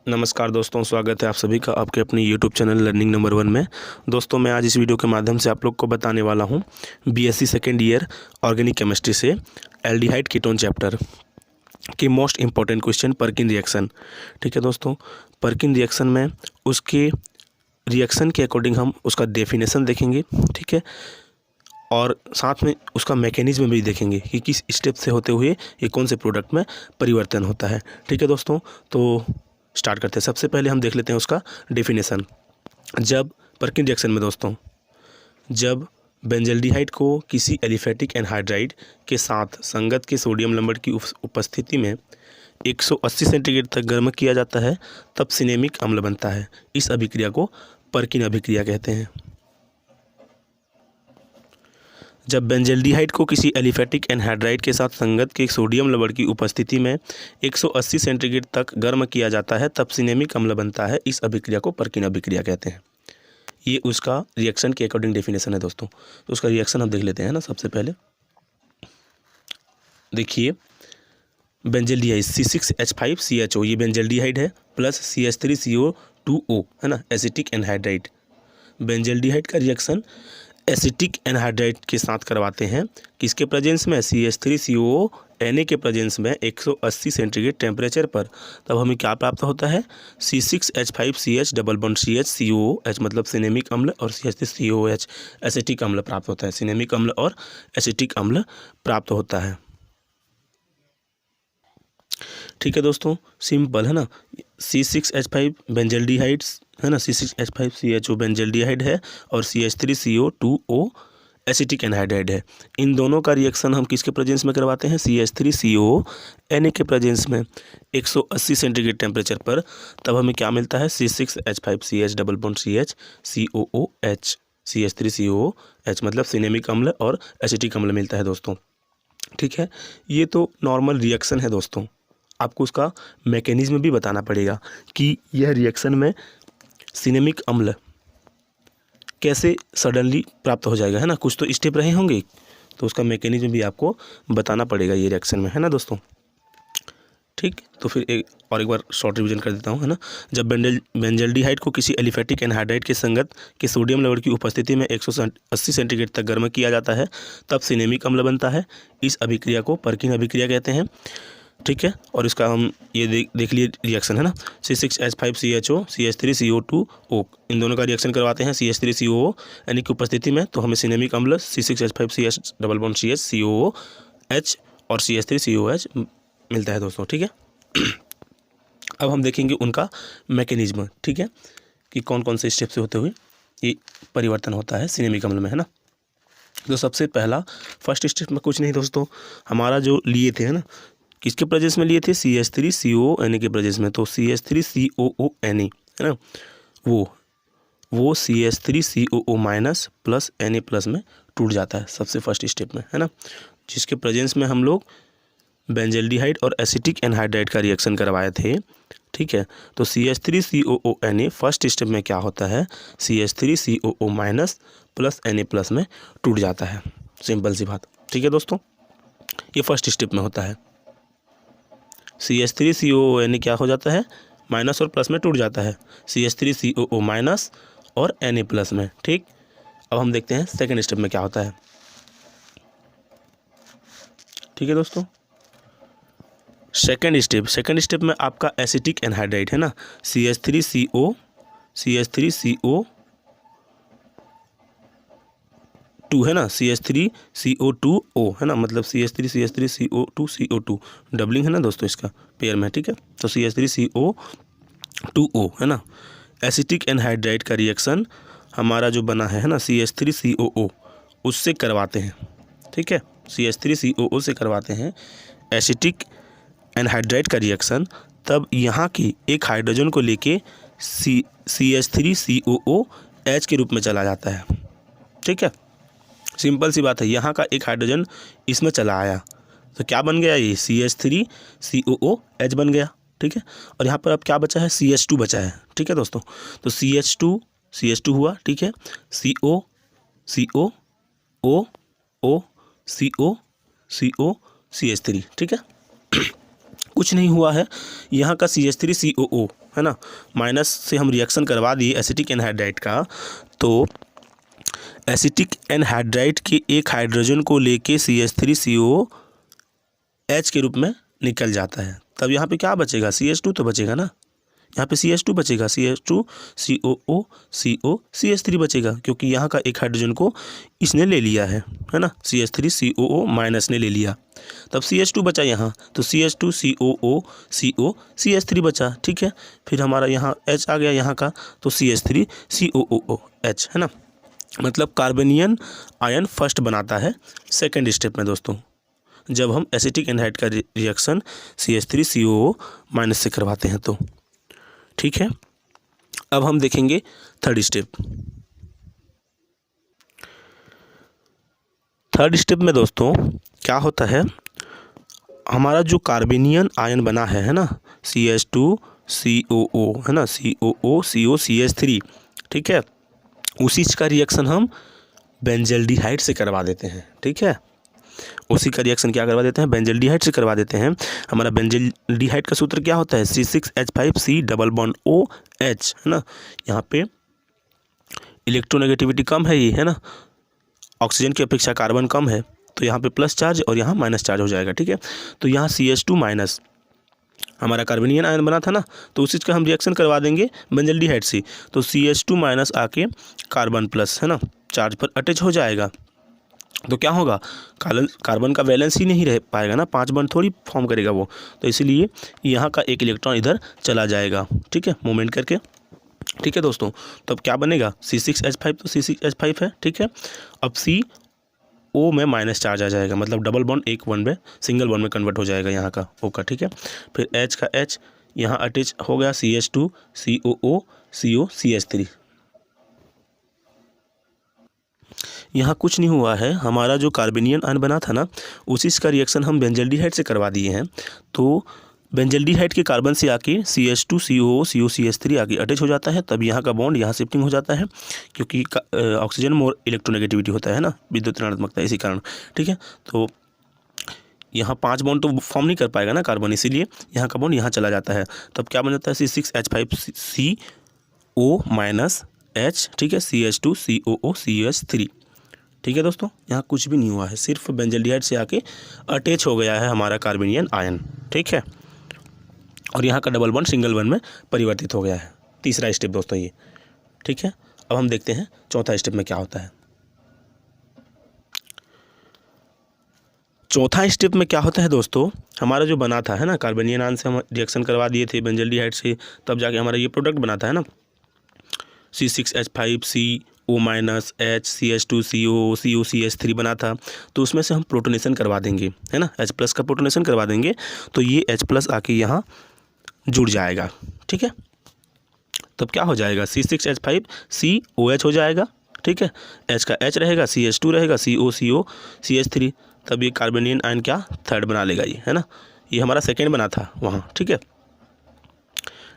नमस्कार दोस्तों, स्वागत है आप सभी का आपके अपने YouTube चैनल लर्निंग नंबर 1 में। दोस्तों, मैं आज इस वीडियो के माध्यम से आप लोग को बताने वाला हूं BSc second year organic chemistry से एल्डिहाइड कीटोन चैप्टर की most important question Perkin reaction. ठीक है दोस्तों, पर्किन रिएक्शन में उसके रिएक्शन के अकॉर्डिंग हम उसका डेफिनेशन देखेंगे। ठीक है, और साथ में उसका मैकेनिज्म भी देखेंगे कि किस स्टेप से होते हुए ये कौन से प्रोडक्ट में परिवर्तन होता है। ठीक है दोस्तों, तो स्टार्ट करते हैं। सबसे पहले हम देख लेते हैं उसका डेफिनेशन। जब पर्किन रिएक्शन में दोस्तों, जब बेंजल्डिहाइड को किसी एलिफेटिक एनहाइड्राइड के साथ संगत के सोडियम लंबट की उपस्थिति में 180 सेंटीग्रेड तक गर्म किया जाता है, तब सिनेमिक अम्ल बनता है। इस अभिक्रिया को पर्किन अभिक्रिया कहते हैं। जब बेंजल्डिहाइड को किसी एलिफेटिक एनहाइड्राइड के साथ संगत के सोडियम लवण की उपस्थिति में 180 सेंटीग्रेड तक गर्म किया जाता है, तब सिनेमिक अम्ल बनता है। इस अभिक्रिया को पर्किन अभिक्रिया कहते हैं। ये उसका रिएक्शन के अकॉर्डिंग डेफिनेशन है दोस्तों। तो उसका रिएक्शन हम देख लेते हैं ना। सबसे पहले देखिए, बेंजल्डिहाइड C6H5CHO ये बेंजल्डिहाइड है, प्लस CH3CO2O है ना, एसिटिक एनहाइड्राइड। बेंजल्डिहाइड का रिएक्शन एसिटिक एनहाइड्राइड के साथ करवाते हैं। किसके प्रेजेंस में? CH3COO Na के प्रेजेंस में 180 सेंटीग्रेड टेम्परेचर पर। तब हमें क्या प्राप्त होता है? C6H5CH double bond CH COOH मतलब सिनेमिक अम्ल, और CH3COOH एसिटिक अम्ल प्राप्त होता है। सिनेमिक अम्ल और एसिटिक अम्ल प्राप्त होता है। ठीक है दोस्तों, सिंपल है ना। C6H5 बेंजल्डिहाइड है ना, C6H5CHO बेंजल्डिहाइड है और CH3CO2O एसिटिक एनहाइड्राइड है। इन दोनों का रिएक्शन हम किसके प्रेजेंस में करवाते हैं? CH3CO Na के प्रेजेंस में 180 सेंटीग्रेड टेम्परेचर पर। तब हमें क्या मिलता है? C6H5CH double bond CH COOH CH3COOH मतलब सिनेमिक अम्ल और एसिटिक अम्ल मिलता है दोस्तों। ठीक है, ये तो नॉर्मल रिएक्शन है दोस्तों। आपको उसका मैकेनिज्म भी बताना पड़ेगा कि यह रिएक्शन में सिनेमिक अम्ल कैसे सडनली प्राप्त हो जाएगा, है ना। कुछ तो स्टेप रहे होंगे, तो उसका मैकेनिज्म भी आपको बताना पड़ेगा ये रिएक्शन में, है ना दोस्तों। ठीक, तो फिर एक बार शॉर्ट रिवीजन कर देता हूँ, है ना। जब बेंजल्डिहाइड को किसी एलिफेटिक एनहाइड्राइड के संगत के सोडियम लवण की उपस्थिति में 180 सेंटीग्रेड तक गर्म किया जाता है, तब सिनेमिक अम्ल बनता है। इस अभिक्रिया को पर्किन अभिक्रिया कहते हैं। ठीक है, और इसका हम ये देख लिए रिएक्शन, है ना। C6H5CHO CH3CO2O इन दोनों का रिएक्शन करवाते हैं CH3COO यानी कि उपस्थिति में, तो हमें सिनेमिक अम्ल C6H5CH double bond CH COOH और CH3COOH मिलता है दोस्तों। ठीक है, अब हम देखेंगे उनका मैकेनिज्म। ठीक है, कि कौन कौन से स्टेप से होते हुए ये परिवर्तन होता है सिनेमिक अम्ल में, है ना। तो सबसे पहला फर्स्ट स्टेप में कुछ नहीं दोस्तों, हमारा जो लिए थे, है ना, किसके प्रेजेंस में लिए थे? CH3CO Na के प्रेजेंस में। तो CH3COO Na है ना, वो CH3COO minus plus Na plus में टूट जाता है सबसे फर्स्ट स्टेप में, है ना, जिसके प्रेजेंस में हम लोग बेंजल्डिहाइड और एसिटिक एनहाइड्राइड का रिएक्शन करवाए थे। ठीक है, तो CH3COO Na फर्स्ट स्टेप में क्या होता है? CH3COO minus plus Na plus में टूट जाता है। सिंपल सी बात। ठीक है दोस्तों, ये फर्स्ट स्टेप में होता है। CH3COO Na क्या हो जाता है? माइनस और प्लस में टूट जाता है। CH3COO माइनस और Na प्लस में। ठीक, अब हम देखते हैं सेकेंड स्टेप में क्या होता है। ठीक है दोस्तों, सेकेंड स्टेप में आपका एसिटिक एनहाइड्राइड है ना, CH3CO है ना, CH3CO2O है ना, मतलब CH3CO2 डबलिंग है ना दोस्तों इसका पेयर में। ठीक है, तो CH3CO2O है ना। एसिटिक एनहाइड्राइड का रिएक्शन हमारा जो बना है ना, CH3COO उससे करवाते हैं। ठीक है, CH3COO से करवाते हैं एसिटिक एनहाइड्राइड का रिएक्शन। तब यहाँ की एक हाइड्रोजन को लेके CH3COOH के रूप में चला जाता है। ठीक है, सिंपल सी बात है। यहाँ का एक हाइड्रोजन इसमें चला आया, तो क्या बन गया? ये CH3COOH बन गया। ठीक है, और यहाँ पर अब क्या बचा है? CH2 बचा है। ठीक है दोस्तों, तो CH2 हुआ। ठीक है, CO O CO CH3। ठीक है, कुछ नहीं हुआ है। यहाँ का CH3COO है ना, माइनस से हम रिएक्शन करवा दिए एसिटिक एनहाइड्राइड का, तो एसिटिक एनहाइड्राइड के एक हाइड्रोजन को लेके CH3COOH के रूप में निकल जाता है। तब यहाँ पे क्या बचेगा, CH2 तो बचेगा ना, यहाँ पे CH2 बचेगा, CH2COO CH3 बचेगा, क्योंकि यहाँ का एक हाइड्रोजन को इसने ले लिया है ना, CH3COO माइनस ने ले लिया। तब CH2 बचा यहाँ, तो CH2COO CH3 बचा, ठीक है। फिर हमारा यहाँ H आ गया यहाँ का, तो CH3COOH, है ना। मतलब कार्बनियन आयन फर्स्ट बनाता है सेकेंड स्टेप में दोस्तों, जब हम एसिटिक एनहाइड का रिएक्शन CH3COO माइनस से करवाते हैं तो, ठीक है। अब हम देखेंगे थर्ड स्टेप। थर्ड स्टेप में दोस्तों क्या होता है, हमारा जो कार्बनियन आयन बना है ना, CH2COO, है ना, COO CH3, ठीक है, उसी का रिएक्शन हम बेंजल्डिहाइड से करवा देते हैं, ठीक है। उसी का रिएक्शन क्या करवा देते हैं, बेंजल्डिहाइड से करवा देते हैं। हमारा बेंजल्डिहाइड का सूत्र क्या होता है, C6H5C डबल बॉन्ड OH, है ना। यहाँ पे इलेक्ट्रोनेगेटिविटी कम है ये, है ना, ऑक्सीजन की अपेक्षा कार्बन कम है, तो यहाँ पे प्लस चार्ज और यहाँ माइनस चार्ज हो जाएगा, ठीक है। तो यहाँ CH2 माइनस हमारा कार्बनियन आयन बना था ना, तो उसी का हम रिएक्शन करवा देंगे बेंजल्डिहाइड से, तो CH2 माइनस आके कार्बन प्लस, है ना, चार्ज पर अटैच हो जाएगा। तो क्या होगा, कार्बन का वैलेंस ही नहीं रह पाएगा ना, 5 बॉन्ड थोड़ी फॉर्म करेगा वो, तो इसीलिए यहाँ का एक इलेक्ट्रॉन इधर चला जाएगा, ठीक है, मूवमेंट करके, ठीक है दोस्तों। तो अब क्या बनेगा, C6H5, तो C6H5 है, ठीक है। अब CO में माइनस चार्ज आ जाएगा, मतलब डबल बॉन्ड एक बॉन्ड में सिंगल बॉन्ड में कन्वर्ट हो जाएगा यहाँ का O का, ठीक है। फिर H का H यहाँ अटैच हो गया, CH2 COO CO CH3। यहाँ कुछ नहीं हुआ है, हमारा जो कार्बनियन आयन बना था ना, उसी का रिएक्शन हम बेंजल्डिहाइड से करवा दिए हैं। तो बेंजल्डिहाइड के कार्बन से आके CH2COO CO CH3 आगे अटैच हो जाता है, तब यहाँ का बॉन्ड यहाँ शिफ्टिंग हो जाता है, क्योंकि ऑक्सीजन मोर इलेक्ट्रोनेगेटिविटी होता है ना, विद्युत ऋणात्मकता, इसी कारण, ठीक है। तो यहाँ 5 बॉन्ड तो फॉर्म नहीं कर पाएगा ना कार्बन, इसीलिए यहाँ का बॉन्ड यहाँ चला जाता है। तब क्या बन जाता है, C6H5CO माइनस H, ठीक है, CH2COO CH3, ठीक है दोस्तों। यहाँ कुछ भी नहीं हुआ है, सिर्फ बेंजल्डिहाइड से आके अटैच हो गया है हमारा कार्बनियन आयन, ठीक है, और यहाँ का डबल बॉन्ड सिंगल बॉन्ड में परिवर्तित हो गया है। तीसरा स्टेप दोस्तों ये, ठीक है। अब हम देखते हैं चौथा स्टेप में क्या होता है। चौथा स्टेप में क्या होता है दोस्तों, हमारा जो बना था, है ना, कार्बनियन आयन से हम रिएक्शन करवा दिए थे बेंजल्डिहाइड से, तब जाके हमारा ये प्रोडक्ट बना था, है ना, C6H5CO minus H CH2CO CO CH3 बना था। तो उसमें से हम प्रोटोनेशन करवा देंगे, है ना, H प्लस का प्रोटोनेशन करवा देंगे, तो ये H प्लस आके यहाँ जुड़ जाएगा, ठीक है। तब क्या हो जाएगा, C6H5COH हो जाएगा, ठीक है, H का H रहेगा, CH2 रहेगा, CO CH3, तब ये कार्बनियन आयन क्या थर्ड बना लेगा ये, है ना, ये हमारा सेकेंड बना था वहाँ, ठीक है।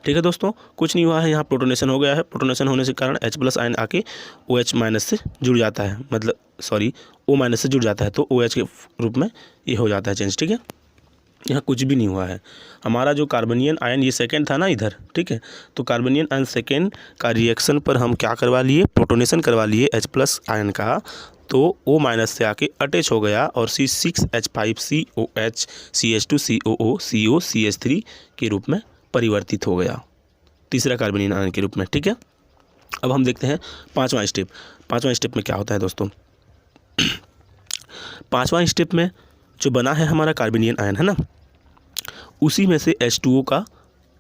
ठीक है दोस्तों, कुछ नहीं हुआ है, यहाँ प्रोटोनेशन हो गया है। प्रोटोनेशन होने के कारण H प्लस आयन आके OH माइनस से जुड़ जाता है, मतलब सॉरी O माइनस से जुड़ जाता है, तो OH के रूप में ये हो जाता है चेंज, ठीक है। यहाँ कुछ भी नहीं हुआ है, हमारा जो कार्बनियन आयन ये सेकेंड था ना इधर, ठीक है, तो कार्बनियन आयन सेकेंड का रिएक्शन पर हम क्या करवा लिए, प्रोटोनेशन करवा लिए H प्लस आयन का, तो O माइनस से आके अटैच हो गया और C6H5COH CH2COO CO CH3 के रूप में परिवर्तित हो गया, तीसरा कार्बनियन आयन के रूप में, ठीक है। अब हम देखते हैं पांचवा स्टेप। पांचवा स्टेप में क्या होता है दोस्तों, पांचवा स्टेप में जो बना है हमारा कार्बनियन आयन, है ना, उसी में से H2O का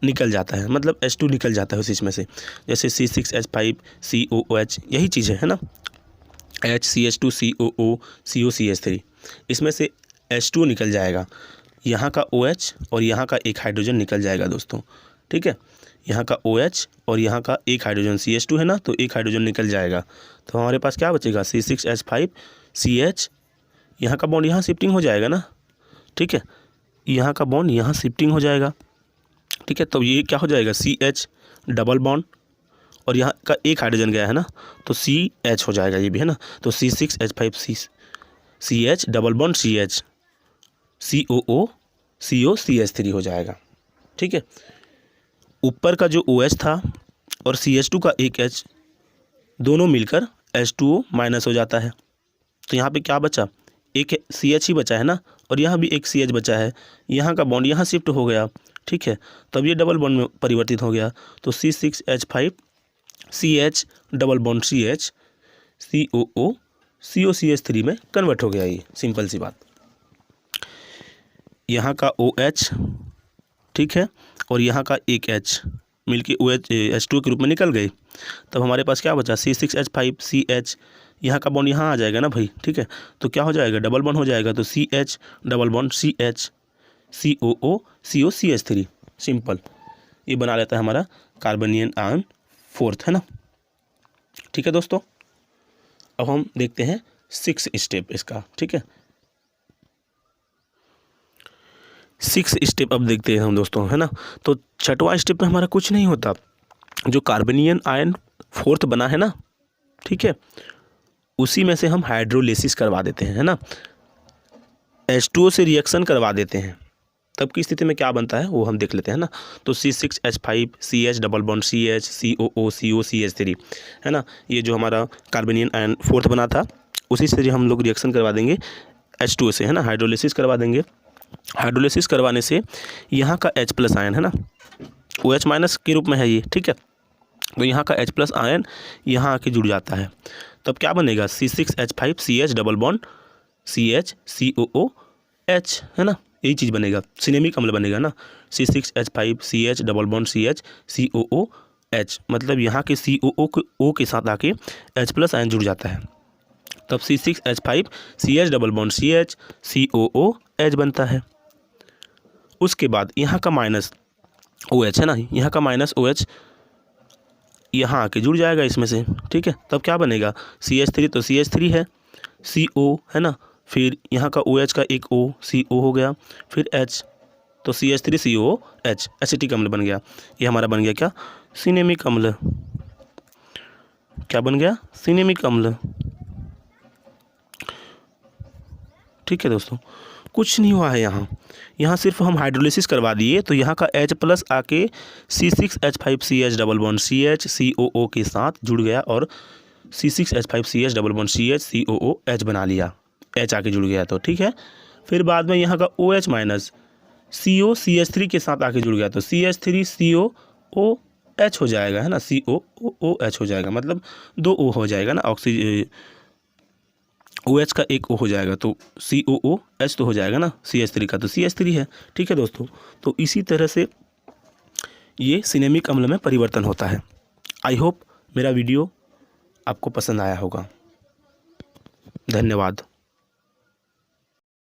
निकल जाता है, मतलब H2 निकल जाता है उसी में से, जैसे C6H5COOH यही चीज़ है ना, H CH2COO CO CH3, इसमें से H2 निकल जाएगा, यहाँ का OH और यहाँ का एक हाइड्रोजन निकल जाएगा दोस्तों, ठीक है, यहाँ का OH और यहाँ का एक हाइड्रोजन CH2 है ना, तो एक हाइड्रोजन निकल जाएगा, तो हमारे पास क्या बचेगा, C6H5CH, यहाँ का बॉन्ड यहाँ शिफ्टिंग हो जाएगा ना, ठीक है, यहाँ का बॉन्ड यहाँ शिफ्टिंग हो जाएगा, ठीक है, तो ये क्या हो जाएगा, CH डबल बॉन्ड और यहाँ का एक हाइड्रोजन गया है ना, तो CH हो जाएगा ये भी, है ना, तो C6H5CH double bond CH COO CO CH3 हो जाएगा, ठीक है। ऊपर का जो OH था और CH2 का एक H दोनों मिलकर H2O माइनस हो जाता है। तो यहाँ पे क्या बचा, एक CH ही बचा है ना, और यहाँ भी एक CH बचा है। यहाँ का बॉन्ड यहाँ शिफ्ट हो गया, ठीक है, तब ये डबल बॉन्ड में परिवर्तित हो गया। तो C6H5 CH double bond CH COO COCH3 में कन्वर्ट हो गया। ये सिंपल सी बात। यहाँ का OH, ठीक है, और यहाँ का एक H मिलके OH H2 के रूप में निकल गए। तब हमारे पास क्या बचा, C6H5 CH, यहाँ का बॉन्ड यहाँ आ जाएगा ना भाई, ठीक है, तो क्या हो जाएगा, डबल बॉन्ड हो जाएगा। तो CH double bond CH COO COCH3 simple, ये बना लेता है हमारा कार्बनियन आयन फोर्थ, है ना। ठीक है दोस्तों, अब हम देखते हैं 6 स्टेप इसका, ठीक है। 6 स्टेप अब देखते हैं हम दोस्तों, है ना। तो छठवां स्टेप में हमारा कुछ नहीं होता, जो कार्बनियन आयन फोर्थ बना है ना, ठीक है, उसी में से हम हाइड्रोलिसिस करवा देते हैं, है ना, H2O से रिएक्शन करवा देते हैं। तब की स्थिति में क्या बनता है वो हम देख लेते हैं ना। तो C6H5 CH double bond CH COO COCH3, है ना, ये जो हमारा कार्बनियन आयन फोर्थ बना था उसी से हम लोग रिएक्शन करवा देंगे H2O से, है ना, हाइड्रोलिसिस करवा देंगे। हाइड्रोलिसिस करवाने से यहाँ का H+ आयन, है ना, OH माइनस के रूप में है ये, ठीक है, तो यहाँ का H+ आयन यहाँ आके जुड़ जाता है। तब क्या बनेगा, C6H5 CH double bond CH COOH, है ना, यही चीज़ बनेगा, सिनेमिक अम्ल बनेगा ना, C6H5 CH double bond CH COOH, मतलब यहाँ के COO के साथ आके H+ आयन जुड़ जाता है। तब C6H5 CH double bond CH COOH बनता है। उसके बाद यहाँ का माइनस OH, है ना, यहाँ का माइनस OH यहाँ आके जुड़ जाएगा इसमें से, ठीक है। तब क्या बनेगा, CH3, तो CH3 है, CO, है ना, फिर यहाँ का OH का एक O CO हो गया, फिर H, तो CH3COOH एसिटिक अम्ल बन गया। ये हमारा बन गया क्या, सिनेमिक अम्ल। क्या बन गया, सिनेमिक अम्ल। ठीक है दोस्तों, कुछ नहीं हुआ है यहाँ सिर्फ हम हाइड्रोलिसिस करवा दिए, तो यहाँ का H+ आके C6H5 CH double bond CH COO के साथ जुड़ गया और C6H5 CH double bond CH COOH बना लिया, H आके जुड़ गया तो, ठीक है। फिर बाद में यहाँ का OH माइनस COCH3 के साथ आके जुड़ गया, तो CH3COOH हो जाएगा, है ना, COOH हो जाएगा, मतलब 2 O हो जाएगा ना, OH का एक O हो जाएगा, तो COOH तो हो जाएगा ना, CH3 का तो CH3 है, ठीक है दोस्तों। तो इसी तरह से ये सिनेमिक अम्ल में परिवर्तन होता है। आई होप मेरा वीडियो आपको पसंद आया होगा। धन्यवाद।